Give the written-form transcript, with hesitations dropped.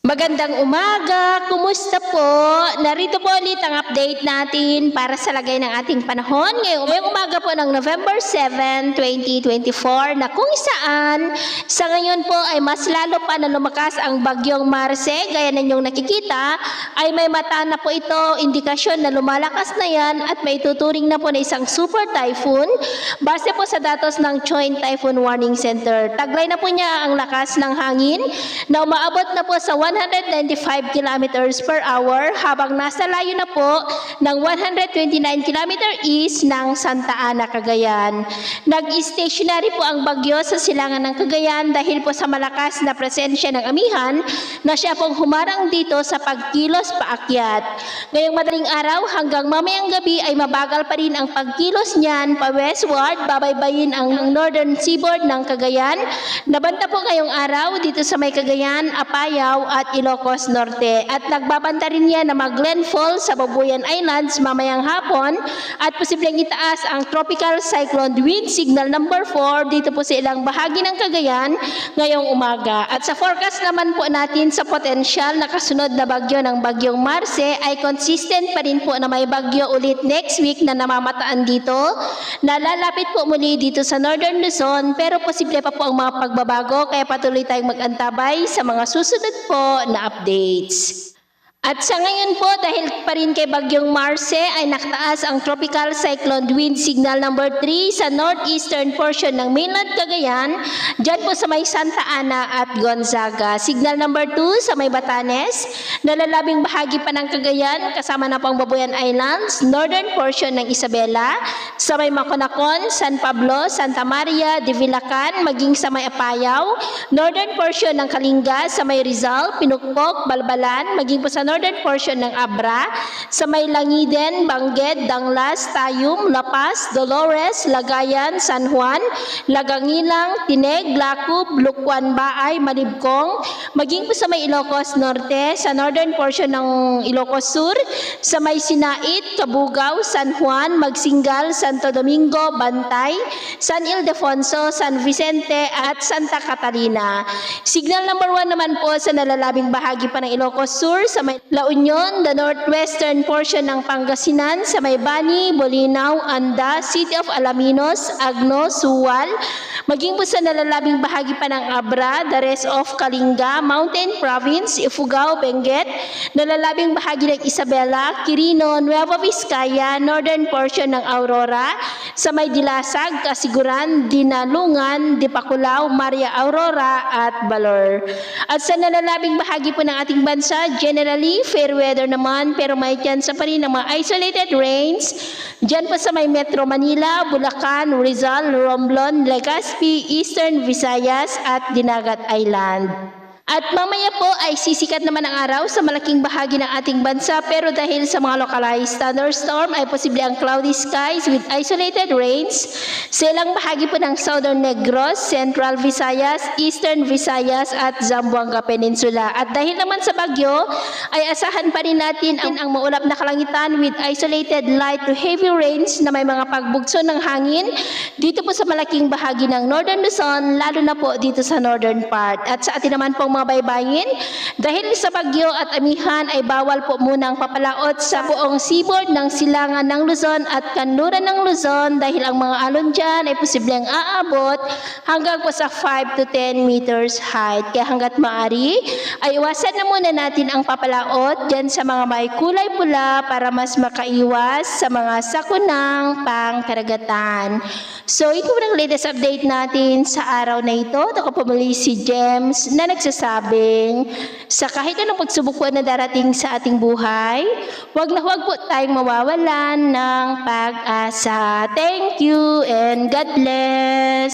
Magandang umaga! Kumusta po? Narito po ulit ang update natin para sa lagay ng ating panahon ngayong umaga po ng November 7, 2024 na kung saan sa ngayon po ay mas lalo pa na lumakas ang bagyong Marce. Gaya ninyong nakikita ay may mata na po ito, indikasyon na lumalakas na yan at may tuturing na po na isang super typhoon base po sa datos ng Joint Typhoon Warning Center. Taglay na po niya ang lakas ng hangin na umaabot na po sa 195 kilometers per hour habang nasa layo na po ng 129 kilometer east ng Santa Ana, Cagayan. Nag-stationary po ang bagyo sa silangan ng Cagayan dahil po sa malakas na presensya ng amihan na siya pong humarang dito sa pagkilos paakyat. Ngayong madaling araw hanggang mamayang gabi ay mabagal pa rin ang pagkilos niyan pa westward, babaybayin ang northern seaboard ng Cagayan. Nabanta po ngayong araw dito sa may Cagayan, Apayao at Ilocos Norte at nagbabanta rin yan na mag-landfall sa Babuyan Islands mamayang hapon at posibleng itaas ang tropical cyclone wind signal number 4 dito po sa ilang bahagi ng Cagayan ngayong umaga. At sa forecast naman po natin sa potensyal na kasunod na bagyo ng bagyong Marce ay consistent pa rin po na may bagyo ulit next week na namamataan dito. Nalalapit po muli dito sa Northern Luzon pero posible pa po ang mga pagbabago kaya patuloy tayong mag-antabay sa mga susunod po na updates. At sa ngayon po, dahil pa rin kay bagyong Marce ay nakataas ang tropical cyclone wind signal number 3 sa northeastern portion ng mainland Cagayan, dyan po sa may Santa Ana at Gonzaga. Signal number 2 sa may Batanes, nalalabing bahagi pa ng Cagayan kasama na pang Babuyan Islands, northern portion ng Isabela, sa may Maconacon, San Pablo, Santa Maria, Divilacan, maging sa may Apayao, northern portion ng Kalinga, sa may Rizal, Pinukpok, Balbalan, maging po sa northern portion ng Abra, sa may Langiden, Bangged, Danglas, Tayum, Lapas, Dolores, Lagayan, San Juan, Lagangilang, Tineg, Lacub, Lukwan, Baay, Malibkong, maging po sa may Ilocos Norte, sa northern portion ng Ilocos Sur, sa may Sinait, Cabugao, San Juan, Magsingal, Santo Domingo, Bantay, San Ildefonso, San Vicente at Santa Catalina. Signal number 1 naman po sa nalalabing bahagi pa ng Ilocos Sur, sa may La Union, the northwestern portion ng Pangasinan, sa may Bani, Bolinao, Anda, City of Alaminos, Agno, Suwal, maging po sa nalalabing bahagi pa ng Abra, the rest of Kalinga, Mountain Province, Ifugao, Benguet, nalalabing bahagi ng Isabela, Quirino, Nueva Vizcaya, northern portion ng Aurora, sa may Dilasag, Kasiguran, Dinalungan, Dipakulaw, Maria Aurora at Balor. At sa nalalabing bahagi po ng ating bansa, generally fair weather naman pero may chance pa rin ng mga isolated rains dyan po sa may Metro Manila, Bulacan, Rizal, Romblon, Legazpi, Eastern Visayas at Dinagat Island. At mamaya po ay sisikat naman ang araw sa malaking bahagi ng ating bansa pero dahil sa mga localized thunderstorm ay posible ang cloudy skies with isolated rains sa ilang bahagi po ng Southern Negros, Central Visayas, Eastern Visayas at Zamboanga Peninsula. At dahil naman sa bagyo ay asahan pa rin natin ang maulap na kalangitan with isolated light to heavy rains na may mga pagbugso ng hangin dito po sa malaking bahagi ng Northern Luzon, lalo na po dito sa northern part. At sa atin naman pong mga baybayin, dahil sa bagyo at amihan ay bawal po munang papalaot sa buong seaboard ng silangan ng Luzon at kanluran ng Luzon dahil ang mga alon dyan ay posibleng aabot hanggang po sa 5 to 10 meters height. Kaya hanggat maaari ay iwasan na muna natin ang papalaot dyan sa mga may kulay pula para mas makaiwas sa mga sakunang pangkaragatan. So ito po ang latest update natin sa araw na ito. Ako po muli si James na nagsasabing sa kahit anong pagsubok po na darating sa ating buhay, huwag na huwag po tayong mawawalan ng pag-asa. Thank you and God bless.